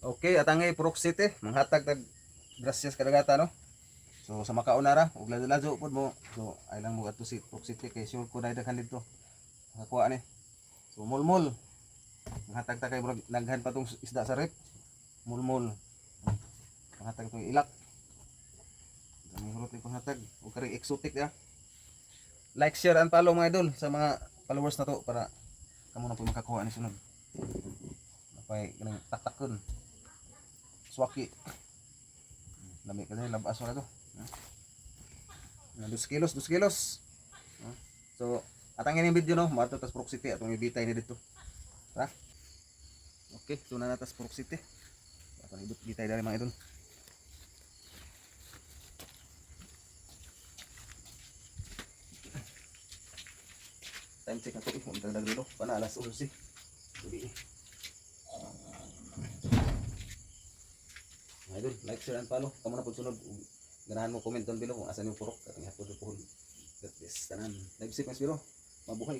Okay, atangay Purok City, manghatag tag gracias kadagata no. So sa makauna ra ug lazo pud mo. So ay lang mo adto si Purok City kay sure ko daghan dito. Nakakuha ni. So mulmul. Manghatag ta kay murag naghan pa tong isda sa rep. Mulmul. Manghatag tong ilak. Dami hurot ni panghatag ug kari exotic ya. Like, share and follow mga idol sa mga followers na to para kamo na po makakuha ni sunod. Napay kanang taktakon. Swaki. Lami kasi labas na to. 2 kilos, 2 kilos. So, atangin yung video no, mato tas Purok City atong ibitay ni dito. Tara. Okay, so na natas Purok City. Atong ibitay dali mga idol. Time check na to, kung dagdag dito, pana alas 11. Gabi. Mga idol, like, share and follow. Kamo na po sunod. Ganahan mo comment down below kung asan yung purok. Katong hapon po. God bless. Tanan. Live safe mas biro. Mabuhay.